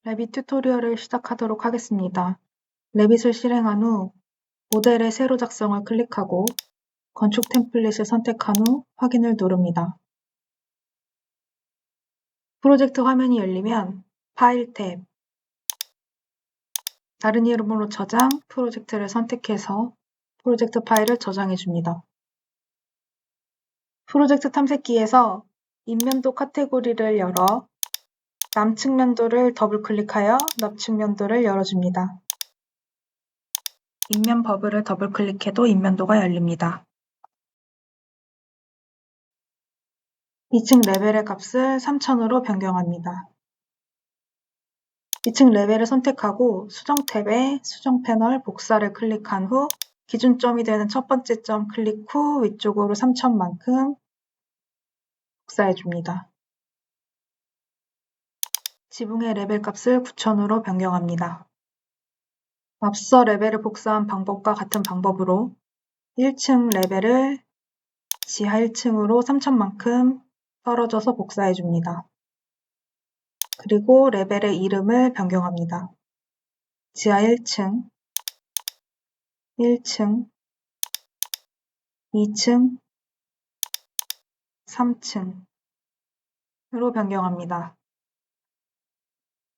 레빗 튜토리얼을 시작하도록 하겠습니다. 레빗을 실행한 후 모델의 새로 작성을 클릭하고 건축 템플릿을 선택한 후 확인을 누릅니다. 프로젝트 화면이 열리면 파일 탭, 다른 이름으로 저장, 프로젝트를 선택해서 프로젝트 파일을 저장해 줍니다. 프로젝트 탐색기에서 인면도 카테고리를 열어 남측면도를 더블클릭하여 납측면도를 열어줍니다. 인면 버블을 더블클릭해도 인면도가 열립니다. 2층 레벨의 값을 3000으로 변경합니다. 2층 레벨을 선택하고 수정 탭에 수정 패널 복사를 클릭한 후 기준점이 되는 첫 번째 점 클릭 후 위쪽으로 3000만큼 복사해 줍니다. 지붕의 레벨 값을 9000으로 변경합니다. 앞서 레벨을 복사한 방법과 같은 방법으로 1층 레벨을 지하 1층으로 3000만큼 떨어져서 복사해 줍니다. 그리고 레벨의 이름을 변경합니다. 지하 1층, 1층, 2층, 3층으로 변경합니다.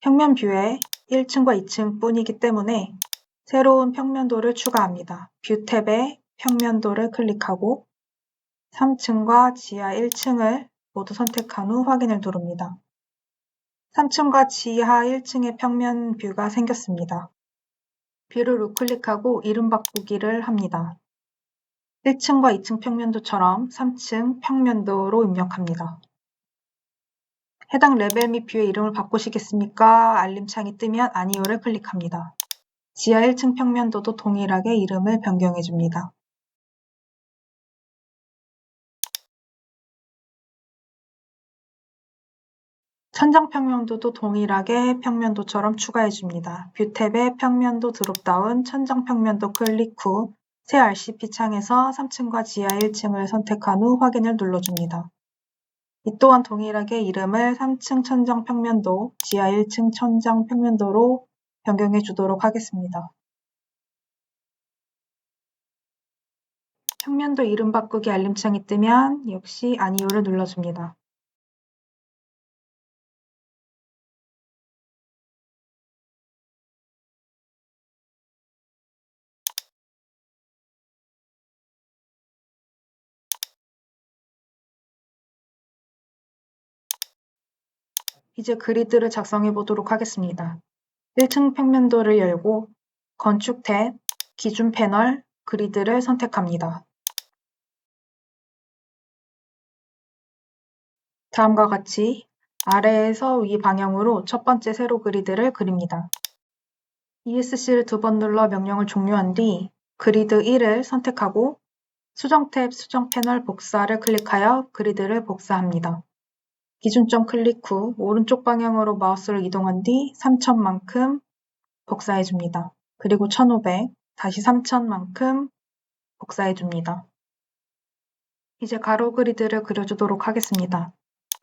평면 뷰에 1층과 2층 뿐이기 때문에 새로운 평면도를 추가합니다. 뷰 탭에 평면도를 클릭하고 3층과 지하 1층을 모두 선택한 후 확인을 누릅니다. 3층과 지하 1층의 평면 뷰가 생겼습니다. 뷰를 우클릭하고 이름 바꾸기를 합니다. 1층과 2층 평면도처럼 3층 평면도로 입력합니다. 해당 레벨 및 뷰의 이름을 바꾸시겠습니까? 알림창이 뜨면 아니오를 클릭합니다. 지하 1층 평면도도 동일하게 이름을 변경해 줍니다. 천장 평면도도 동일하게 평면도처럼 추가해 줍니다. 뷰 탭에 평면도 드롭다운 천장 평면도 클릭 후 새 RCP 창에서 3층과 지하 1층을 선택한 후 확인을 눌러줍니다. 이 또한 동일하게 이름을 3층 천장 평면도, 지하 1층 천장 평면도로 변경해 주도록 하겠습니다. 평면도 이름 바꾸기 알림창이 뜨면 역시 아니오를 눌러줍니다. 이제 그리드를 작성해 보도록 하겠습니다. 1층 평면도를 열고 건축 탭, 기준 패널, 그리드를 선택합니다. 다음과 같이 아래에서 위 방향으로 첫 번째 세로 그리드를 그립니다. ESC를 2번 눌러 명령을 종료한 뒤 그리드 1을 선택하고 수정 탭 수정 패널 복사를 클릭하여 그리드를 복사합니다. 기준점 클릭 후 오른쪽 방향으로 마우스를 이동한 뒤 3000만큼 복사해 줍니다. 그리고 1500, 다시 3000만큼 복사해 줍니다. 이제 가로 그리드를 그려주도록 하겠습니다.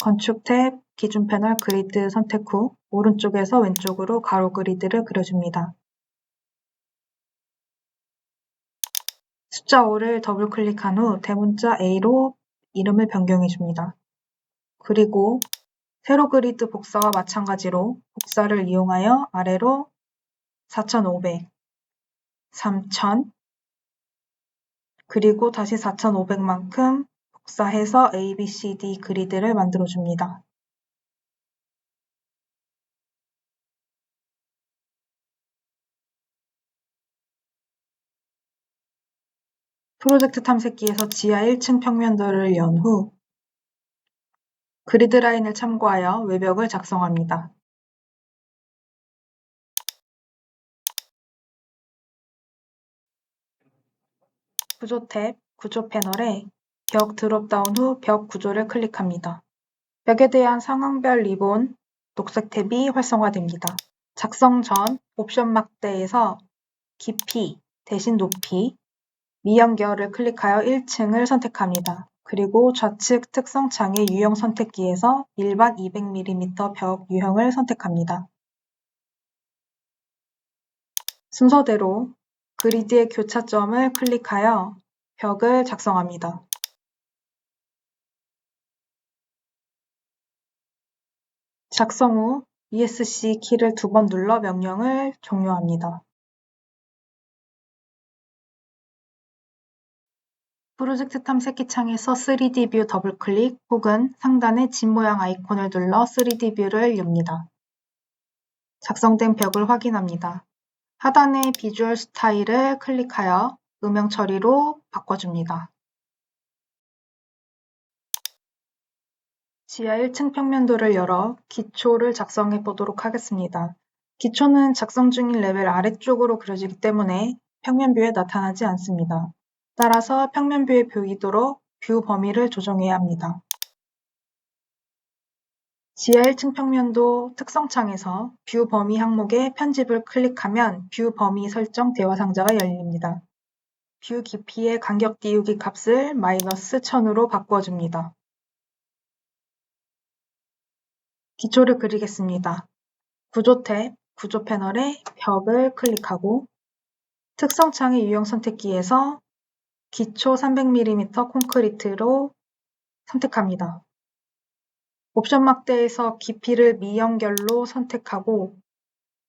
건축 탭, 기준 패널 그리드 선택 후 오른쪽에서 왼쪽으로 가로 그리드를 그려줍니다. 숫자 5를 더블 클릭한 후 대문자 A로 이름을 변경해 줍니다. 그리고 세로 그리드 복사와 마찬가지로 복사를 이용하여 아래로 4500, 3000, 그리고 다시 4500만큼 복사해서 ABCD 그리드를 만들어줍니다. 프로젝트 탐색기에서 지하 1층 평면도를 연 후 그리드 라인을 참고하여 외벽을 작성합니다. 구조 탭, 구조 패널에 벽 드롭다운 후 벽 구조를 클릭합니다. 벽에 대한 상황별 리본, 녹색 탭이 활성화됩니다. 작성 전 옵션 막대에서 깊이 대신 높이, 미연결을 클릭하여 1층을 선택합니다. 그리고 좌측 특성창의 유형 선택기에서 일반 200mm 벽 유형을 선택합니다. 순서대로 그리드의 교차점을 클릭하여 벽을 작성합니다. 작성 후 ESC 키를 2번 눌러 명령을 종료합니다. 프로젝트 탐색기 창에서 3D 뷰 더블클릭 혹은 상단의 집 모양 아이콘을 눌러 3D 뷰를 엽니다. 작성된 벽을 확인합니다. 하단의 비주얼 스타일을 클릭하여 음영 처리로 바꿔줍니다. 지하 1층 평면도를 열어 기초를 작성해 보도록 하겠습니다. 기초는 작성 중인 레벨 아래쪽으로 그려지기 때문에 평면뷰에 나타나지 않습니다. 따라서 평면뷰에 보이도록 뷰 범위를 조정해야 합니다. 지하 1층 평면도 특성창에서 뷰 범위 항목에 편집을 클릭하면 뷰 범위 설정 대화 상자가 열립니다. 뷰 깊이의 간격 띄우기 값을 -1000으로 바꿔줍니다. 기초를 그리겠습니다. 구조 탭, 구조 패널에 벽을 클릭하고 특성창의 유형 선택기에서 기초 300mm 콘크리트로 선택합니다. 옵션 막대에서 깊이를 미연결로 선택하고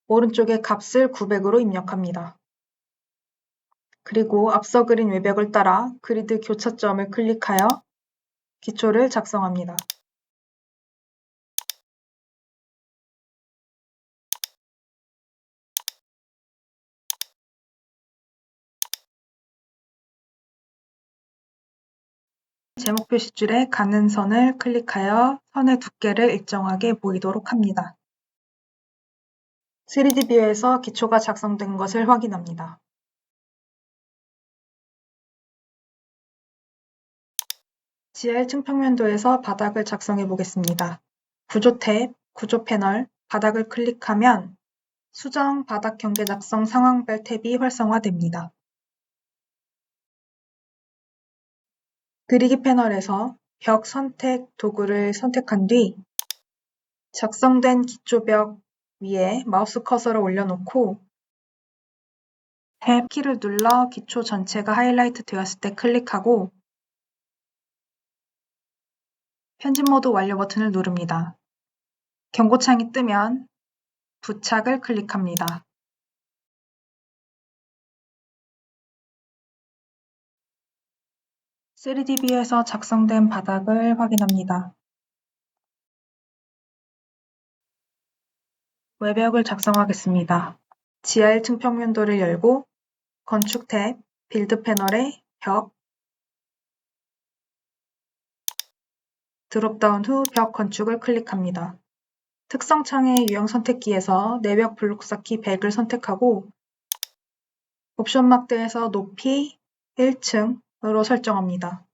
오른쪽에 값을 900으로 입력합니다. 그리고 앞서 그린 외벽을 따라 그리드 교차점을 클릭하여 기초를 작성합니다. 제목 표시줄에 가는 선을 클릭하여 선의 두께를 일정하게 보이도록 합니다. 3D 뷰에서 기초가 작성된 것을 확인합니다. 지하 1층 평면도에서 바닥을 작성해 보겠습니다. 구조 탭, 구조 패널, 바닥을 클릭하면 수정 바닥 경계 작성 상황별 탭이 활성화됩니다. 그리기 패널에서 벽 선택 도구를 선택한 뒤 작성된 기초벽 위에 마우스 커서를 올려놓고 탭 키를 눌러 기초 전체가 하이라이트 되었을 때 클릭하고 편집 모드 완료 버튼을 누릅니다. 경고창이 뜨면 부착을 클릭합니다. 3D 뷰에서 작성된 바닥을 확인합니다. 외벽을 작성하겠습니다. 지하 1층 평면도를 열고 건축 탭, 빌드 패널에 벽, 드롭다운 후 벽 건축을 클릭합니다. 특성창의 유형 선택기에서 내벽 블록 쌓기 100을 선택하고 옵션 막대에서 높이 1층으로 설정합니다.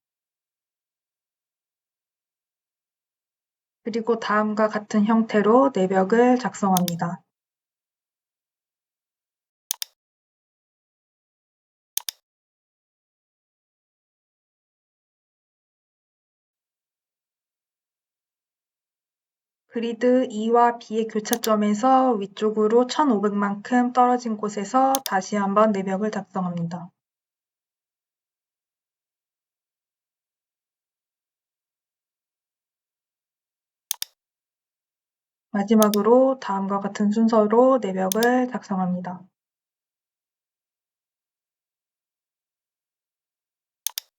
그리고 다음과 같은 형태로 내벽을 작성합니다. 그리드 E와 B의 교차점에서 위쪽으로 1500만큼 떨어진 곳에서 다시 한번 내벽을 작성합니다. 마지막으로 다음과 같은 순서로 내벽을 작성합니다.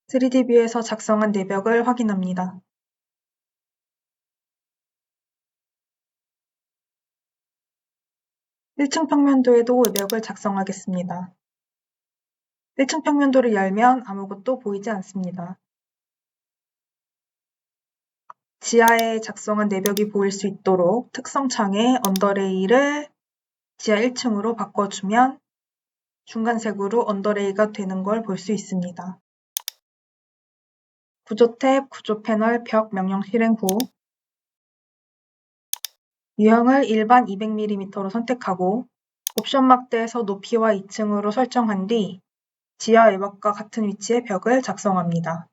3D 뷰에서 작성한 내벽을 확인합니다. 1층 평면도에도 외벽을 작성하겠습니다. 1층 평면도를 열면 아무것도 보이지 않습니다. 지하에 작성한 내벽이 보일 수 있도록 특성창에 언더레이를 지하 1층으로 바꿔주면 중간색으로 언더레이가 되는 걸 볼 수 있습니다. 구조 탭, 구조 패널, 벽 명령 실행 후 유형을 일반 200mm로 선택하고 옵션 막대에서 높이와 2층으로 설정한 뒤 지하 외벽과 같은 위치의 벽을 작성합니다.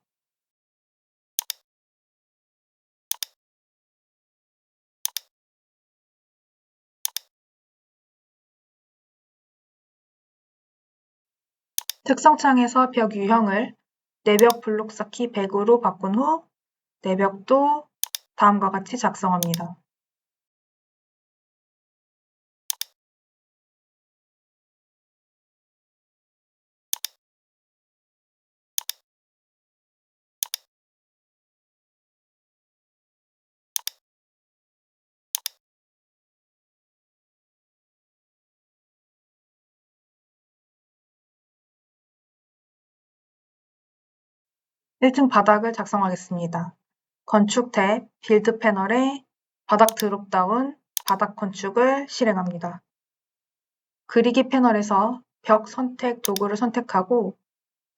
특성창에서 벽 유형을 내벽 블록 쌓기 100으로 바꾼 후 내벽도 다음과 같이 작성합니다. (1층) 바닥을 작성하겠습니다. 건축 탭 빌드 패널에 바닥 드롭다운 바닥 건축을 실행합니다. 그리기 패널에서 벽 선택 도구를 선택하고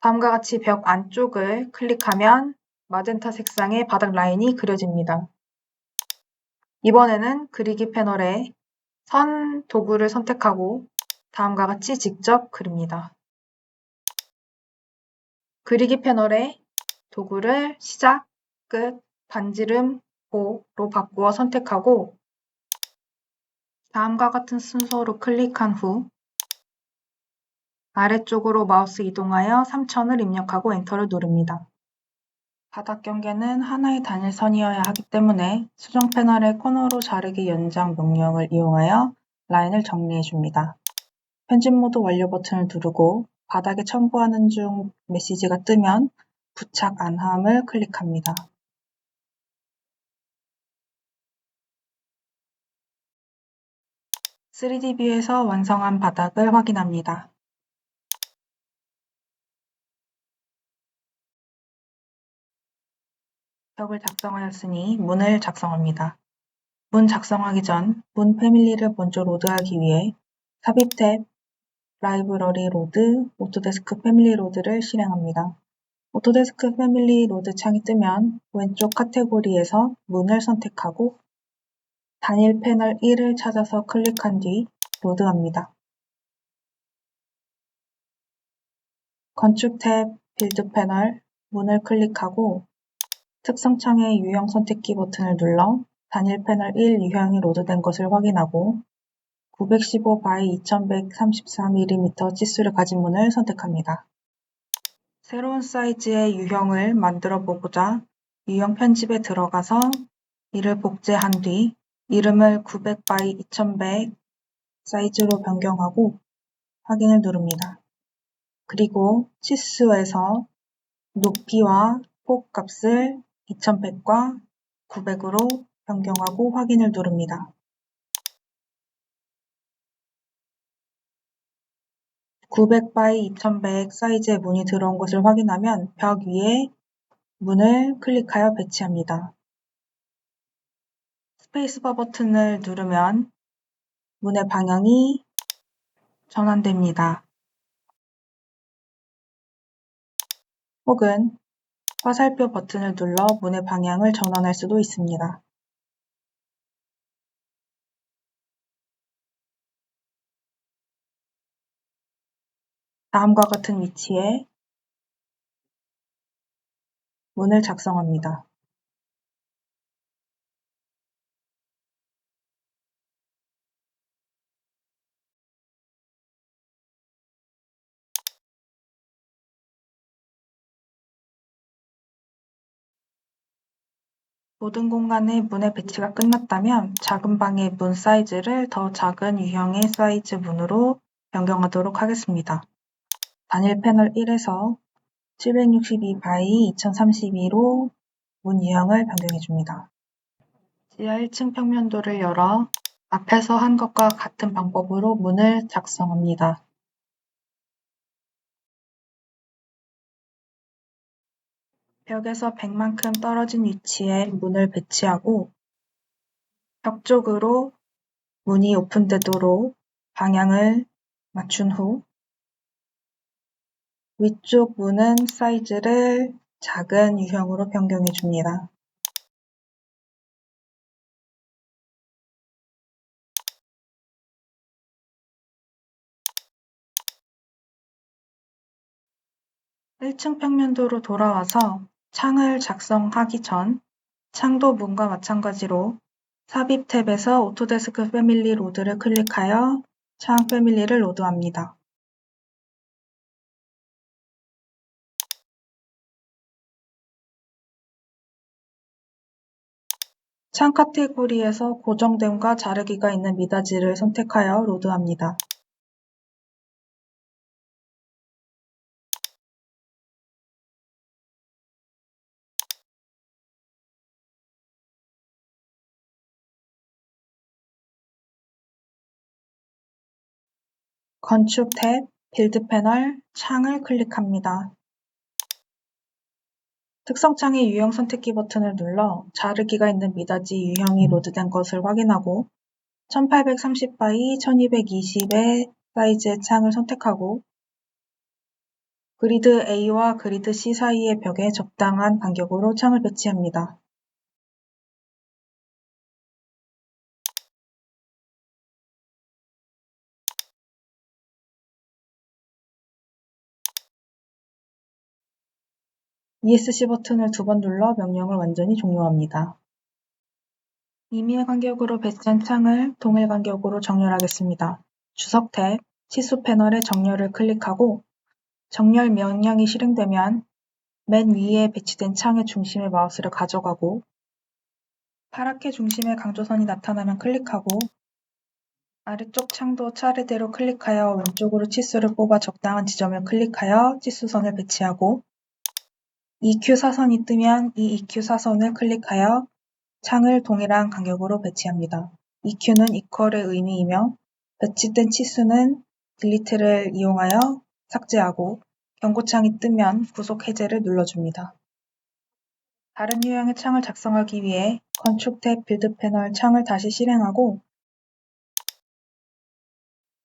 다음과 같이 벽 안쪽을 클릭하면 마젠타 색상의 바닥 라인이 그려집니다. 이번에는 그리기 패널에 선 도구를 선택하고 다음과 같이 직접 그립니다. 그리기 패널에 도구를 시작, 끝, 반지름, 호로 바꾸어 선택하고 다음과 같은 순서로 클릭한 후 아래쪽으로 마우스 이동하여 3000을 입력하고 엔터를 누릅니다. 바닥 경계는 하나의 단일선이어야 하기 때문에 수정 패널의 코너로 자르기 연장 명령을 이용하여 라인을 정리해 줍니다. 편집 모드 완료 버튼을 누르고 바닥에 첨부하는 중 메시지가 뜨면 부착 안함을 클릭합니다. (3D) 뷰에서 완성한 바닥을 확인합니다. 벽을 작성하였으니 문을 작성합니다. 문 작성하기 전 문 패밀리를 먼저 로드하기 위해 삽입 탭 라이브러리 로드 오토데스크 패밀리 로드를 실행합니다. 오토데스크 패밀리 로드 창이 뜨면 왼쪽 카테고리에서 문을 선택하고 단일 패널 1을 찾아서 클릭한 뒤 로드합니다. 건축 탭 빌드 패널 문을 클릭하고 특성창의 유형 선택키 버튼을 눌러 단일 패널 1 유형이 로드된 것을 확인하고 915 x 2133mm 치수를 가진 문을 선택합니다. 새로운 사이즈의 유형을 만들어 보고자 유형 편집에 들어가서 이를 복제한 뒤 이름을 900 x 2100 사이즈로 변경하고 확인을 누릅니다. 그리고 치수에서 높이와 폭 값을 2100과 900으로 변경하고 확인을 누릅니다. 900 x 2100 사이즈의 문이 들어온 것을 확인하면 벽 위에 문을 클릭하여 배치합니다. 스페이스바 버튼을 누르면 문의 방향이 전환됩니다. 혹은 화살표 버튼을 눌러 문의 방향을 전환할 수도 있습니다. 다음과 같은 위치에 문을 작성합니다. 모든 공간에 문의 배치가 끝났다면 작은 방의 문 사이즈를 더 작은 유형의 사이즈 문으로 변경하도록 하겠습니다. 단일 패널 1에서 762 x 2032로 문 유형을 변경해 줍니다. 지하 1층 평면도를 열어 앞에서 한 것과 같은 방법으로 문을 작성합니다. 벽에서 100만큼 떨어진 위치에 문을 배치하고 벽 쪽으로 문이 오픈되도록 방향을 맞춘 후 위쪽 문은 사이즈를 작은 유형으로 변경해 줍니다. (1층) 평면도로 돌아와서 창을 작성하기 전 창도 문과 마찬가지로 삽입 탭에서 오토데스크 패밀리 로드를 클릭하여 창 패밀리를 로드합니다. 창 카테고리에서 고정됨과 자르기가 있는 미닫이를 선택하여 로드합니다. 건축 탭, 빌드 패널, 창을 클릭합니다. 특성창의 유형 선택키 버튼을 눌러 자르기가 있는 미닫이 유형이 로드된 것을 확인하고 1830x 1220의 사이즈의 창을 선택하고 그리드 A와 그리드 C 사이의 벽에 적당한 간격으로 창을 배치합니다. ESC 버튼을 2번 눌러 명령을 완전히 종료합니다. 임의의 간격으로 배치한 창을 동일 간격으로 정렬하겠습니다. 주석 탭, 치수 패널의 정렬을 클릭하고 정렬 명령이 실행되면 맨 위에 배치된 창의 중심에 마우스를 가져가고 파랗게 중심에 강조선이 나타나면 클릭하고 아래쪽 창도 차례대로 클릭하여 왼쪽으로 치수를 뽑아 적당한 지점을 클릭하여 치수선을 배치하고 EQ 사선이 뜨면 이 EQ 사선을 클릭하여 창을 동일한 간격으로 배치합니다. EQ는 이퀄의 의미이며 배치된 치수는 딜리트를 이용하여 삭제하고 경고창이 뜨면 구속 해제를 눌러줍니다. 다른 유형의 창을 작성하기 위해 건축 탭 빌드 패널 창을 다시 실행하고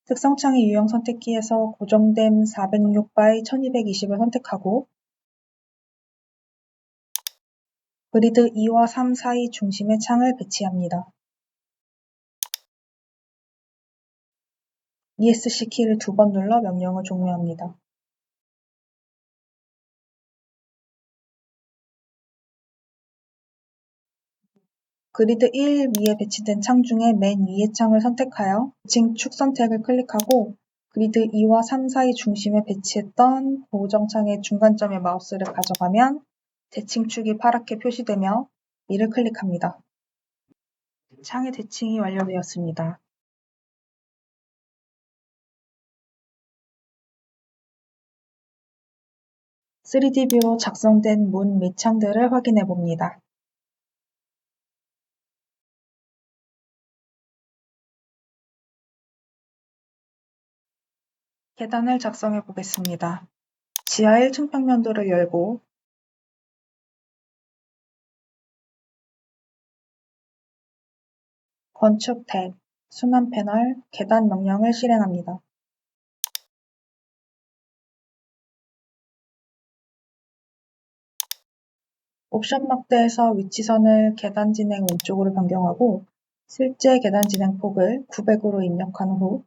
특성창의 유형 선택키에서 고정됨 406x 1220을 선택하고 그리드 2와 3 사이 중심에 창을 배치합니다. ESC 키를 2번 눌러 명령을 종료합니다. 그리드 1 위에 배치된 창 중에 맨 위의 창을 선택하여 배칭 축 선택을 클릭하고 그리드 2와 3 사이 중심에 배치했던 고정창의 중간점에 마우스를 가져가면 대칭축이 파랗게 표시되며 이를 클릭합니다. 창의 대칭이 완료되었습니다. 3D 뷰로 작성된 문 및 창들을 확인해 봅니다. 계단을 작성해 보겠습니다. 지하 1층 평면도를 열고 건축 탭, 순환 패널, 계단 명령을 실행합니다. 옵션 막대에서 위치선을 계단 진행 왼쪽으로 변경하고 실제 계단 진행 폭을 900으로 입력한 후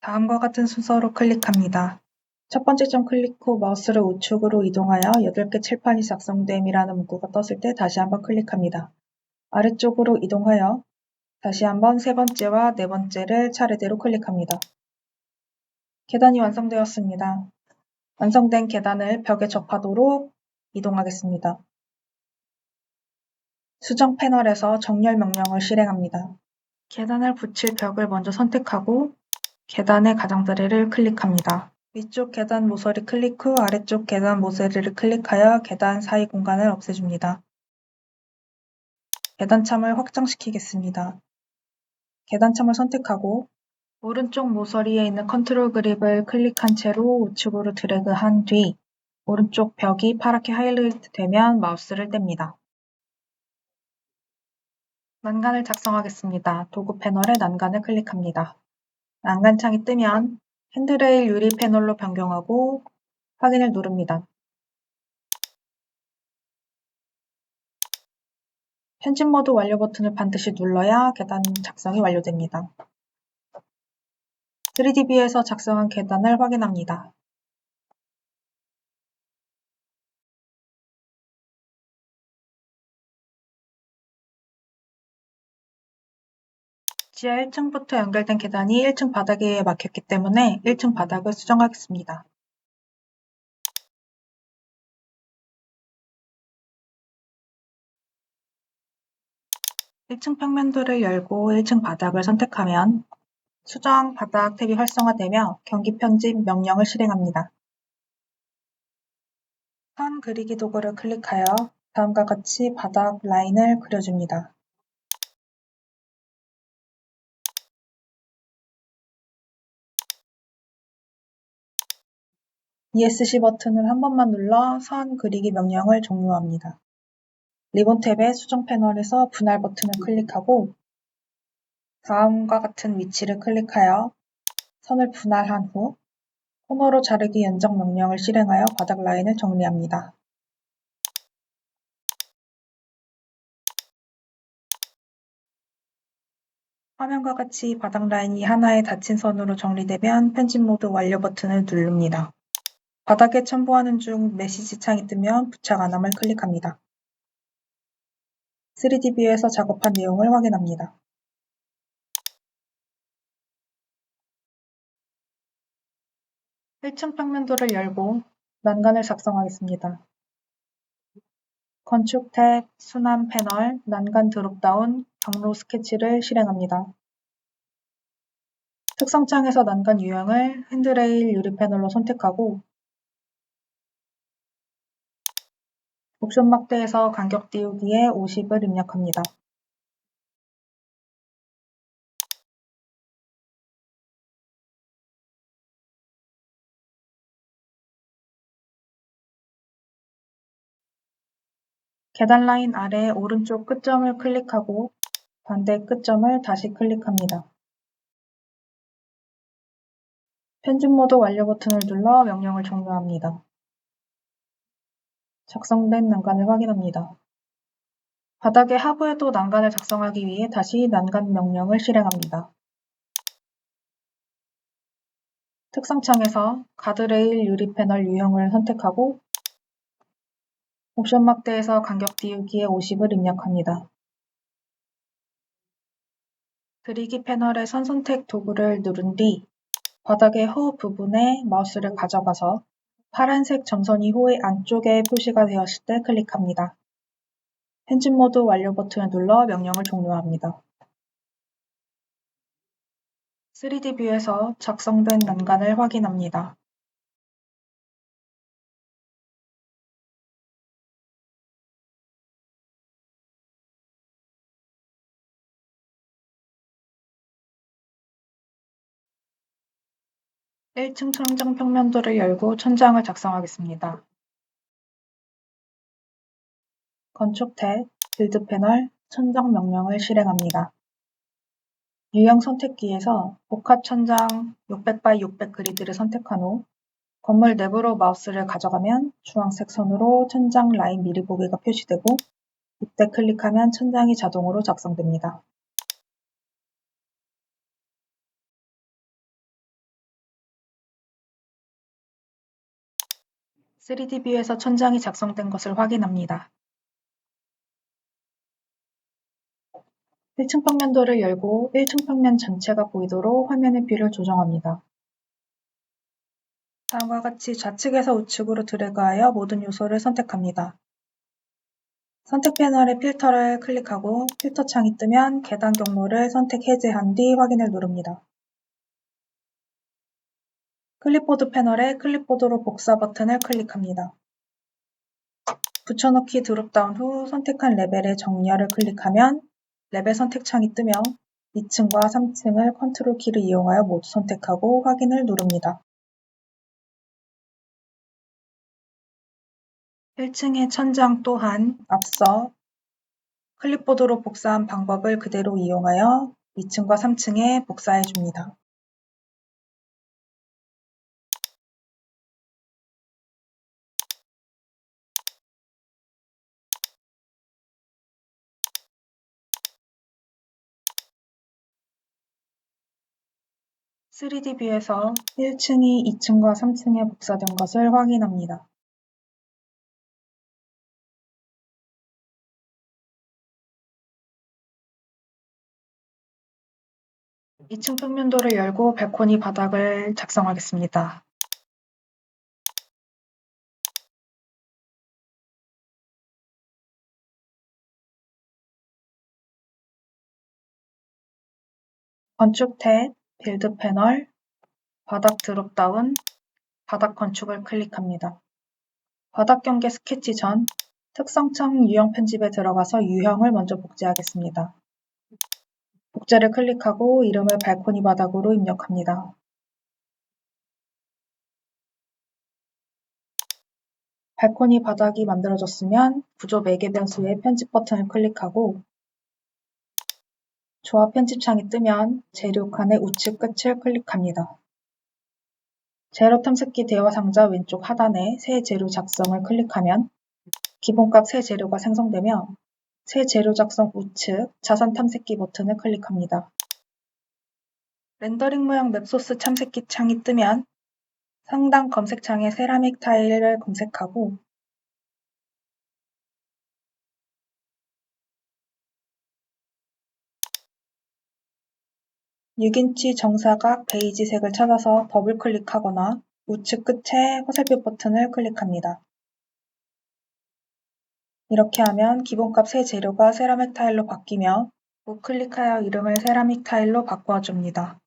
다음과 같은 순서로 클릭합니다. 첫 번째 점 클릭 후 마우스를 우측으로 이동하여 8개 칠판이 작성됨이라는 문구가 떴을 때 다시 한번 클릭합니다. 아래쪽으로 이동하여 다시 한번 세 번째와 네 번째를 차례대로 클릭합니다. 계단이 완성되었습니다. 완성된 계단을 벽에 접하도록 이동하겠습니다. 수정 패널에서 정렬 명령을 실행합니다. 계단을 붙일 벽을 먼저 선택하고 계단의 가장자리를 클릭합니다. 위쪽 계단 모서리 클릭 후 아래쪽 계단 모서리를 클릭하여 계단 사이 공간을 없애줍니다. 계단참을 확장시키겠습니다. 계단참을 선택하고 오른쪽 모서리에 있는 컨트롤 그립을 클릭한 채로 우측으로 드래그한 뒤 오른쪽 벽이 파랗게 하이라이트 되면 마우스를 뗍니다. 난간을 작성하겠습니다. 도구 패널에 난간을 클릭합니다. 난간창이 뜨면 핸드레일 유리 패널로 변경하고 확인을 누릅니다. 편집 모드 완료 버튼을 반드시 눌러야 계단 작성이 완료됩니다. 3D뷰에서 작성한 계단을 확인합니다. 지하 1층부터 연결된 계단이 1층 바닥에 막혔기 때문에 1층 바닥을 수정하겠습니다. 1층 평면도를 열고 1층 바닥을 선택하면 수정 바닥 탭이 활성화되며 경기 편집 명령을 실행합니다. 선 그리기 도구를 클릭하여 다음과 같이 바닥 라인을 그려줍니다. ESC 버튼을 한 번만 눌러 선 그리기 명령을 종료합니다. 리본 탭의 수정 패널에서 분할 버튼을 클릭하고 다음과 같은 위치를 클릭하여 선을 분할한 후 코너로 자르기 연정 명령을 실행하여 바닥 라인을 정리합니다. 화면과 같이 바닥 라인이 하나의 닫힌 선으로 정리되면 편집 모드 완료 버튼을 누릅니다. 바닥에 첨부하는 중 메시지 창이 뜨면 부착 안함을 클릭합니다. 3D 뷰에서 작업한 내용을 확인합니다. 1층 평면도를 열고 난간을 작성하겠습니다. 건축 탭, 순환 패널, 난간 드롭다운, 경로 스케치를 실행합니다. 특성창에서 난간 유형을 핸드레일 유리 패널로 선택하고 옵션 막대에서 간격 띄우기에 50을 입력합니다. 계단 라인 아래 오른쪽 끝점을 클릭하고 반대 끝점을 다시 클릭합니다. 편집 모드 완료 버튼을 눌러 명령을 종료합니다. 작성된 난간을 확인합니다. 바닥의 하부에도 난간을 작성하기 위해 다시 난간 명령을 실행합니다. 특성창에서 가드레일 유리 패널 유형을 선택하고 옵션 막대에서 간격 띄우기에 50을 입력합니다. 그리기 패널의 선 선택 도구를 누른 뒤 바닥의 호 부분에 마우스를 가져가서 파란색 점선이 호의 안쪽에 표시가 되었을 때 클릭합니다. 편집 모드 완료 버튼을 눌러 명령을 종료합니다. 3D 뷰에서 작성된 난간을 확인합니다. (1층) 천장 평면도를 열고 천장을 작성하겠습니다. 건축 탭, 빌드 패널, 천장 명령을 실행합니다. 유형 선택기에서 복합 천장 600x600 그리드를 선택한 후 건물 내부로 마우스를 가져가면 주황색 선으로 천장 라인 미리 보기가 표시되고 이때 클릭하면 천장이 자동으로 작성됩니다. (3D) 뷰에서 천장이 작성된 것을 확인합니다. 1층 평면도를 열고 1층 평면 전체가 보이도록 화면의 뷰를 조정합니다. 다음과 같이 좌측에서 우측으로 드래그하여 모든 요소를 선택합니다. 선택 패널의 필터를 클릭하고 필터 창이 뜨면 계단 경로를 선택 해제한 뒤 확인을 누릅니다. 클립보드 패널의 클립보드로 복사 버튼을 클릭합니다. 붙여넣기 드롭다운 후 선택한 레벨의 정렬을 클릭하면 레벨 선택 창이 뜨며 2층과 3층을 컨트롤 키를 이용하여 모두 선택하고 확인을 누릅니다. 1층의 천장 또한 앞서 클립보드로 복사한 방법을 그대로 이용하여 2층과 3층에 복사해 줍니다. (3D) 뷰에서 1층이 2층과 3층에 복사된 것을 확인합니다. 2층 평면도를 열고 발코니 바닥을 작성하겠습니다. 건축 탭, 빌드 패널, 바닥 드롭다운, 바닥 건축을 클릭합니다. 바닥 경계 스케치 전 특성창 유형 편집에 들어가서 유형을 먼저 복제하겠습니다. 복제를 클릭하고 이름을 발코니 바닥으로 입력합니다. 발코니 바닥이 만들어졌으면 구조 매개 변수의 편집 버튼을 클릭하고 조합 편집창이 뜨면 재료 칸의 우측 끝을 클릭합니다. 재료 탐색기 대화 상자 왼쪽 하단에 새 재료 작성을 클릭하면 기본값 새 재료가 생성되며 새 재료 작성 우측 자산 탐색기 버튼을 클릭합니다. 렌더링 모양 맵소스 탐색기 창이 뜨면 상단 검색창에 세라믹 타일을 검색하고 (6인치) 정사각 베이지색을 찾아서 더블 클릭하거나 우측 끝에 화살표 버튼을 클릭합니다. 이렇게 하면 기본값 새 재료가 세라믹 타일로 바뀌며 우클릭하여 이름을 세라믹 타일로 바꿔줍니다.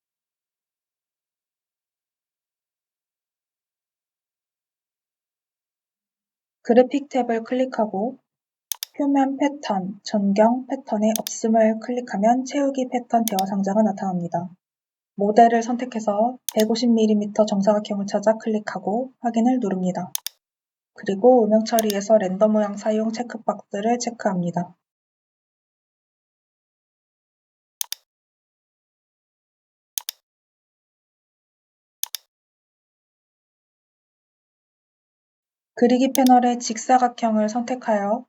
그래픽 탭을 클릭하고 표면 패턴, 전경 패턴의 없음을 클릭하면 채우기 패턴 대화 상자가 나타납니다. 모델을 선택해서 150mm 정사각형을 찾아 클릭하고 확인을 누릅니다. 그리고 음영 처리에서 렌더 모양 사용 체크박스를 체크합니다. 그리기 패널의 직사각형을 선택하여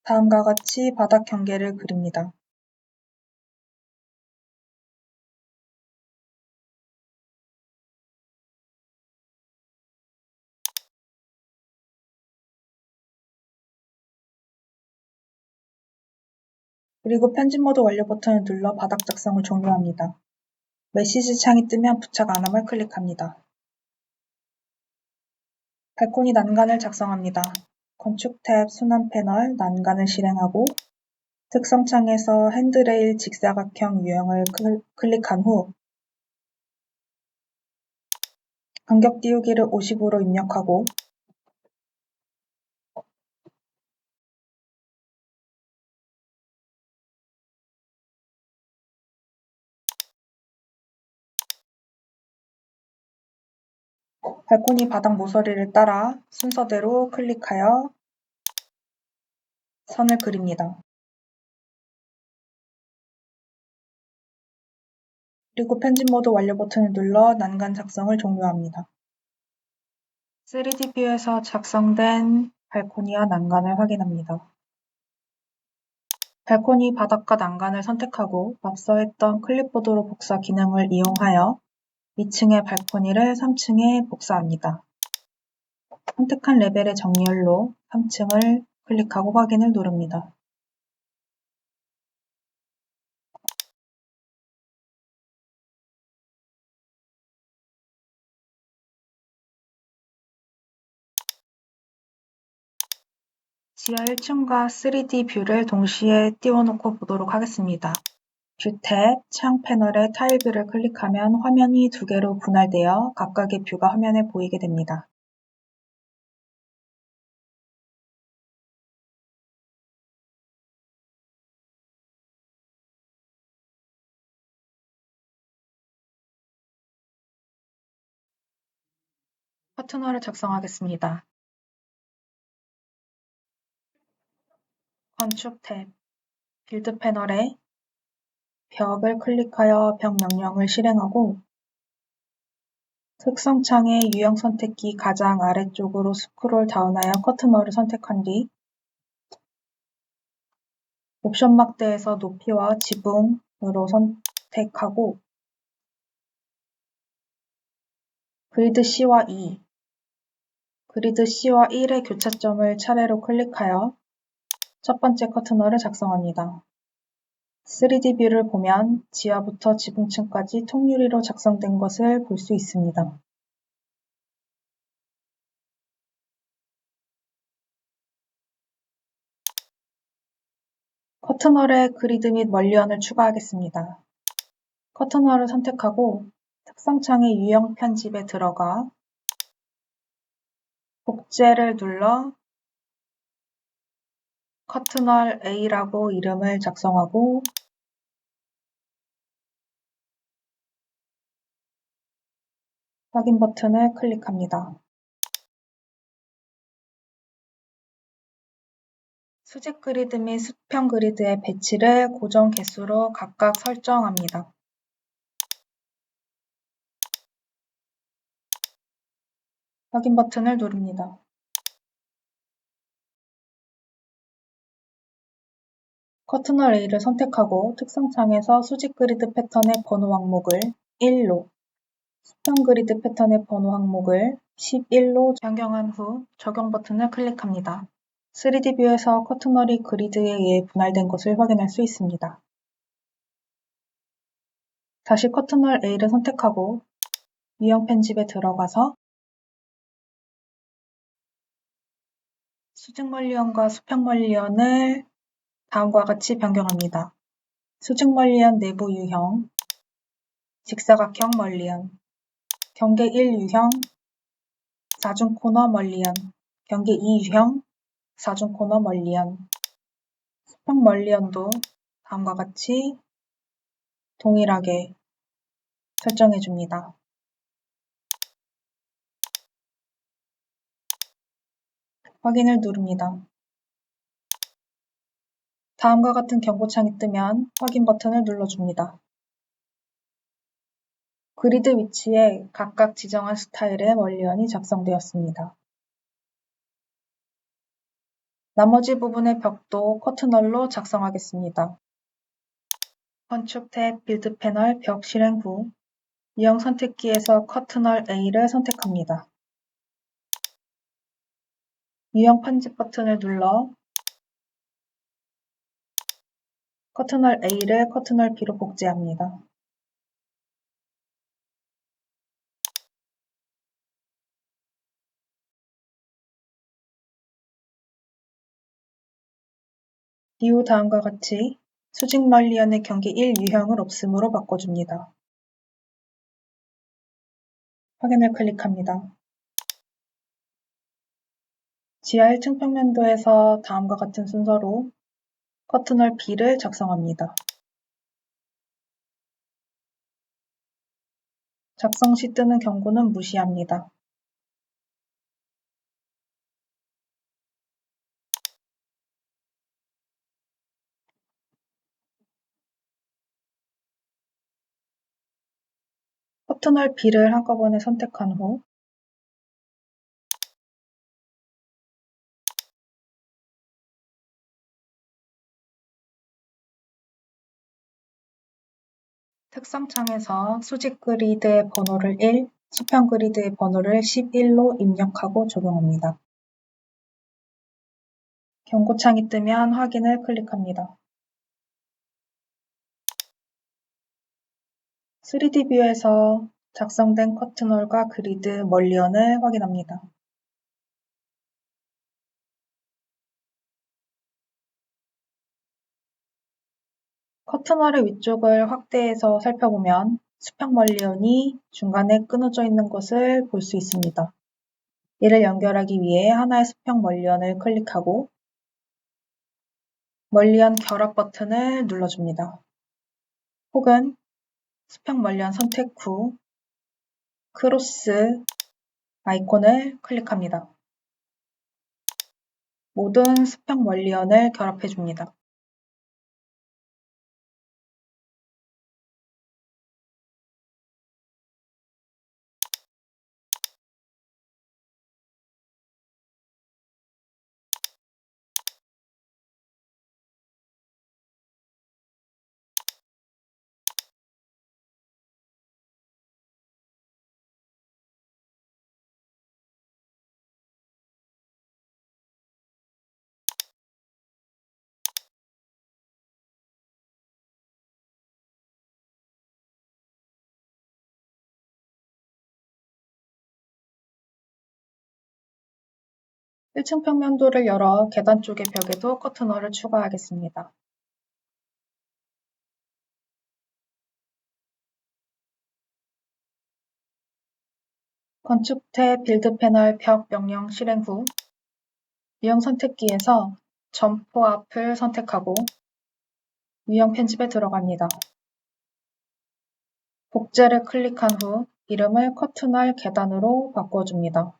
다음과 같이 바닥 경계를 그립니다. 그리고 편집 모드 완료 버튼을 눌러 바닥 작성을 종료합니다. 메시지 창이 뜨면 부착 안함을 클릭합니다. 발코니 난간을 작성합니다. 건축 탭 순환 패널 난간을 실행하고 특성창에서 핸드레일 직사각형 유형을 클릭한 후 간격 띄우기를 50으로 입력하고 발코니 바닥 모서리를 따라 순서대로 클릭하여 선을 그립니다. 그리고 편집 모드 완료 버튼을 눌러 난간 작성을 종료합니다. 3D 뷰에서 작성된 발코니와 난간을 확인합니다. 발코니 바닥과 난간을 선택하고 앞서 했던 클립보드로 복사 기능을 이용하여 2층의 발코니를 3층에 복사합니다. 선택한 레벨의 정렬로 3층을 클릭하고 확인을 누릅니다. 지하 1층과 3D 뷰를 동시에 띄워놓고 보도록 하겠습니다. 뷰 탭, 창 패널의 타일 뷰를 클릭하면 화면이 두 개로 분할되어 각각의 뷰가 화면에 보이게 됩니다. 파트너를 작성하겠습니다. 건축 탭, 빌드 패널에 벽을 클릭하여 벽 명령을 실행하고 특성창의 유형 선택키 가장 아래쪽으로 스크롤 다운하여 커트너를 선택한 뒤 옵션 막대에서 높이와 지붕으로 선택하고 그리드 C와 E, 그리드 C와 1의 교차점을 차례로 클릭하여 첫 번째 커트너를 작성합니다. 3D 뷰를 보면 지하부터 지붕층까지 통유리로 작성된 것을 볼 수 있습니다. 커튼홀에 그리드 및 멀리언을 추가하겠습니다. 커튼홀을 선택하고 특성창의 유형 편집에 들어가 복제를 눌러 커튼홀 A라고 이름을 작성하고 확인 버튼을 클릭합니다. 수직 그리드 및 수평 그리드의 배치를 고정 개수로 각각 설정합니다. 확인 버튼을 누릅니다. 커튼홀 A를 선택하고 특성창에서 수직 그리드 패턴의 번호 항목을 1로, 수평 그리드 패턴의 번호 항목을 11로 변경한 후 적용 버튼을 클릭합니다. 3D 뷰에서 커튼홀이 그리드에 의해 분할된 것을 확인할 수 있습니다. 다시 커튼홀 A를 선택하고 유형 편집에 들어가서 수직 멀리언과 수평 멀리언을 다음과 같이 변경합니다. 수직 멀리언 내부 유형, 직사각형 멀리언, 경계 1 유형, 사중 코너 멀리언, 경계 2 유형, 사중 코너 멀리언, 수평 멀리언도 다음과 같이 동일하게 설정해 줍니다. 확인을 누릅니다. 다음과 같은 경고창이 뜨면 확인 버튼을 눌러줍니다. 그리드 위치에 각각 지정한 스타일의 멀리언이 작성되었습니다. 나머지 부분의 벽도 커튼홀로 작성하겠습니다. 건축 탭 빌드 패널 벽 실행 후 유형 선택기에서 커튼홀 A를 선택합니다. 유형 편집 버튼을 눌러 커튼홀 A를 커튼홀 B로 복제합니다. 이후 다음과 같이 수직 멀리언의 경계 1 유형을 없음으로 바꿔줍니다. 확인을 클릭합니다. 지하 1층 평면도에서 다음과 같은 순서로 커튼홀 B를 작성합니다. 작성 시 뜨는 경고는 무시합니다. 커튼홀 B를 한꺼번에 선택한 후 특성창에서 수직 그리드의 번호를 1, 수평 그리드의 번호를 11로 입력하고 적용합니다. 경고창이 뜨면 확인을 클릭합니다. 3D 뷰에서 작성된 커튼홀과 그리드 멀리언을 확인합니다. 커튼홀의 위쪽을 확대해서 살펴보면 수평 멀리언이 중간에 끊어져 있는 것을 볼 수 있습니다. 이를 연결하기 위해 하나의 수평 멀리언을 클릭하고 멀리언 결합 버튼을 눌러줍니다. 혹은 수평 멀리언 선택 후 크로스 아이콘을 클릭합니다. 모든 수평 멀리언을 결합해줍니다. 1층 평면도를 열어 계단 쪽의 벽에도 커튼홀을 추가하겠습니다. 건축 탭 빌드 패널 벽 명령 실행 후 유형 선택기에서 점포 앞을 선택하고 유형 편집에 들어갑니다. 복제를 클릭한 후 이름을 커튼홀 계단으로 바꿔줍니다.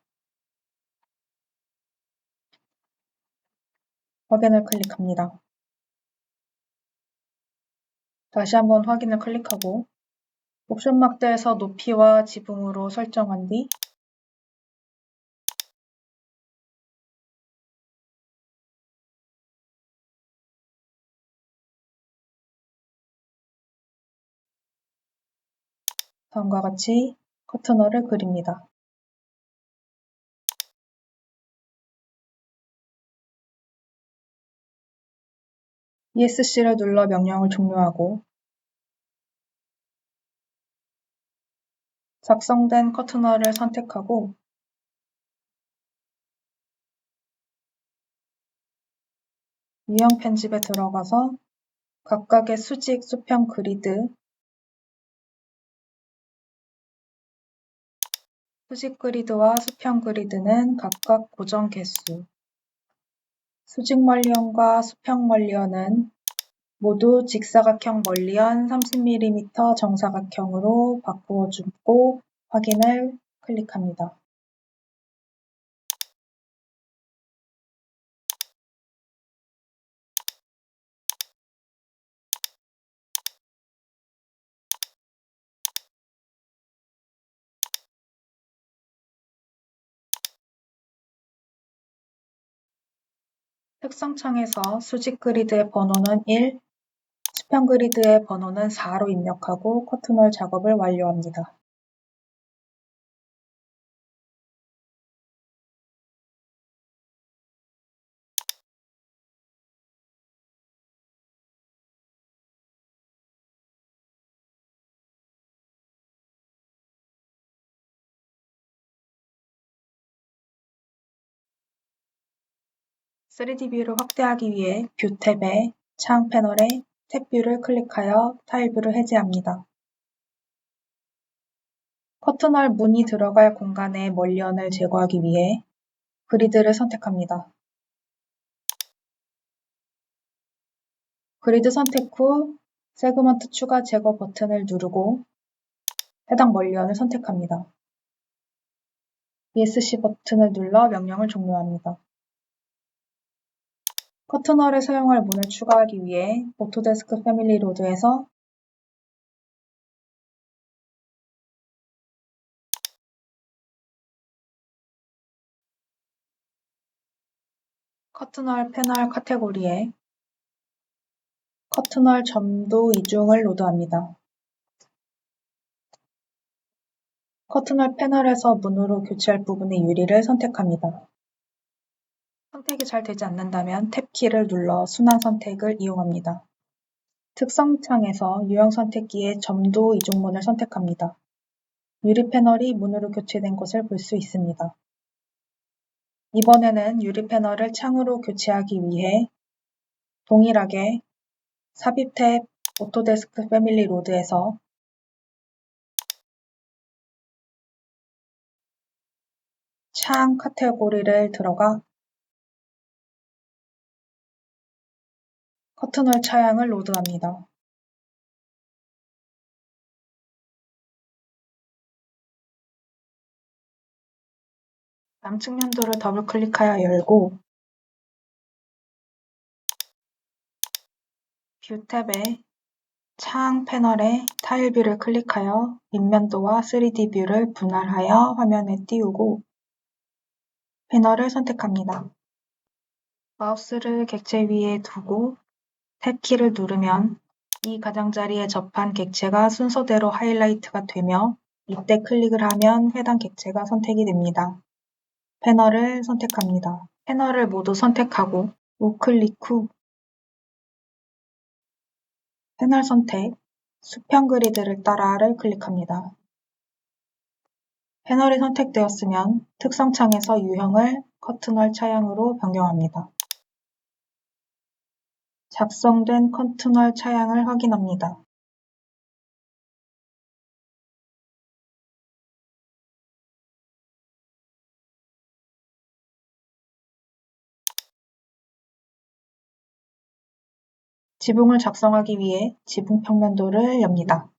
확인을 클릭합니다. 다시 한번 확인을 클릭하고 옵션 막대에서 높이와 지붕으로 설정한 뒤 다음과 같이 커튼홀을 그립니다. ESC를 눌러 명령을 종료하고 작성된 커튼홀을 선택하고 유형 편집에 들어가서 각각의 수직, 수평 그리드, 수직 그리드와 수평 그리드는 각각 고정 개수, 수직 멀리언과 수평 멀리언은 모두 직사각형 멀리언 30mm 정사각형으로 바꾸어 주고 확인을 클릭합니다. 특성창에서 수직 그리드의 번호는 1, 수평 그리드의 번호는 4로 입력하고 커튼홀 작업을 완료합니다. (3D) 뷰를 확대하기 위해 뷰 탭의 창 패널에 탭 뷰를 클릭하여 타일 뷰를 해제합니다. 커튼홀 문이 들어갈 공간의 멀리언을 제거하기 위해 그리드를 선택합니다. 그리드 선택 후 세그먼트 추가 제거 버튼을 누르고 해당 멀리언을 선택합니다. ESC 버튼을 눌러 명령을 종료합니다. 커튼홀에 사용할 문을 추가하기 위해 오토데스크 패밀리 로드에서 커튼홀 패널 카테고리에 커튼홀 점도 이중을 로드합니다. 커튼홀 패널에서 문으로 교체할 부분의 유리를 선택합니다. 선택이 잘 되지 않는다면 탭키를 눌러 순환 선택을 이용합니다. 특성창에서 유형 선택기에 점도 이중문을 선택합니다. 유리 패널이 문으로 교체된 것을 볼 수 있습니다. 이번에는 유리 패널을 창으로 교체하기 위해 동일하게 삽입 탭 오토데스크 패밀리 로드에서 창 카테고리를 들어가 커튼홀 차양을 로드합니다. 남측면도를 더블 클릭하여 열고 뷰 탭의 창 패널에 타일 뷰를 클릭하여 밑면도와 3D 뷰를 분할하여 화면에 띄우고 패널을 선택합니다. 마우스를 객체 위에 두고 탭키를 누르면 이 가장자리에 접한 객체가 순서대로 하이라이트가 되며 이때 클릭을 하면 해당 객체가 선택이 됩니다. 패널을 선택합니다. 패널을 모두 선택하고 우클릭 후 패널 선택, 수평 그리드를 따라를 클릭합니다. 패널이 선택되었으면 특성창에서 유형을 커튼월 차양으로 변경합니다. 작성된 커튼월 차양을 확인합니다. 지붕을 작성하기 위해 지붕 평면도를 엽니다.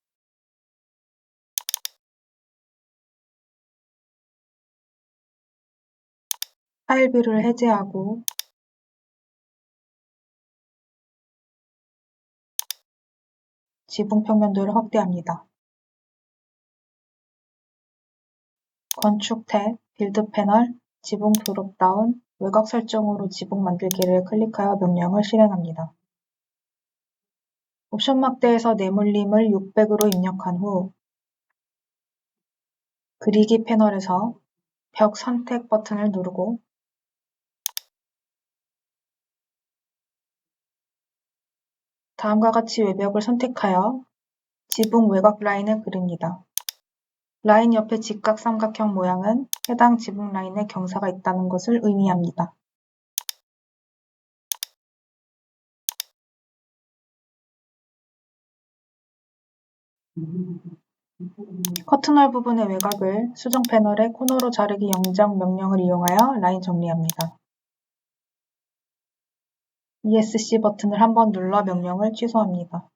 파일 뷰를 해제하고 지붕 평면도를 확대합니다. 건축 탭, 빌드 패널, 지붕 드롭다운, 외곽 설정으로 지붕 만들기를 클릭하여 명령을 실행합니다. 옵션 막대에서 내물림을 600으로 입력한 후 그리기 패널에서 벽 선택 버튼을 누르고 다음과 같이 외벽을 선택하여 지붕 외곽 라인을 그립니다. 라인 옆에 직각 삼각형 모양은 해당 지붕 라인에 경사가 있다는 것을 의미합니다. 커튼월 부분의 외곽을 수정 패널의 코너로 자르기 영장 명령을 이용하여 라인 정리합니다. ESC 버튼을 한번 눌러 명령을 취소합니다.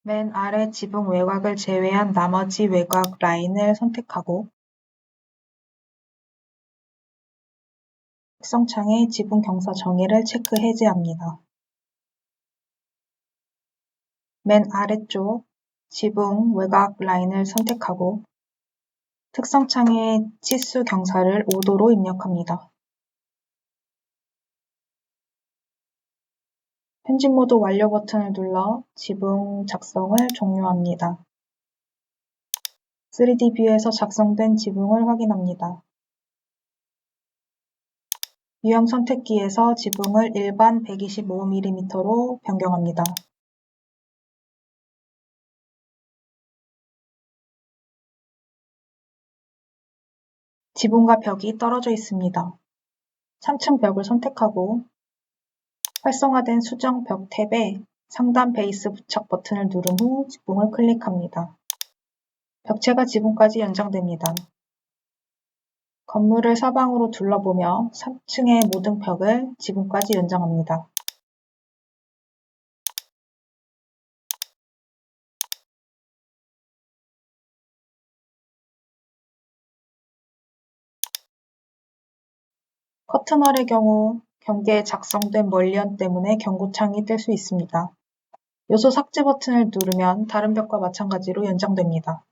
맨 아래 지붕 외곽을 제외한 나머지 외곽 라인을 선택하고 특성창에 지붕 경사 정의를 체크 해제합니다. 맨 아래쪽 지붕 외곽 라인을 선택하고 특성창에 치수 경사를 5도로 입력합니다. 편집 모드 완료 버튼을 눌러 지붕 작성을 종료합니다. 3D 뷰에서 작성된 지붕을 확인합니다. 유형 선택기에서 지붕을 일반 125mm로 변경합니다. 지붕과 벽이 떨어져 있습니다. 3층 벽을 선택하고 활성화된 수정 벽 탭에 상단 베이스 부착 버튼을 누른 후 지붕을 클릭합니다. 벽체가 지붕까지 연장됩니다. 건물을 사방으로 둘러보며 3층의 모든 벽을 지붕까지 연장합니다. 커튼월의 경우 경계에 작성된 멀리언 때문에 경고창이 뜰 수 있습니다. 요소 삭제 버튼을 누르면 다른 벽과 마찬가지로 연장됩니다.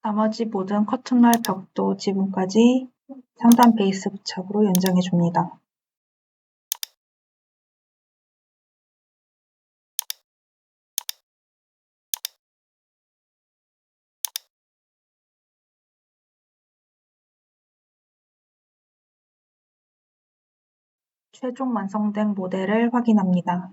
나머지 모든 커튼월 벽도 지붕까지 상단 베이스 부착으로 연장해 줍니다. 최종 완성된 모델을 확인합니다.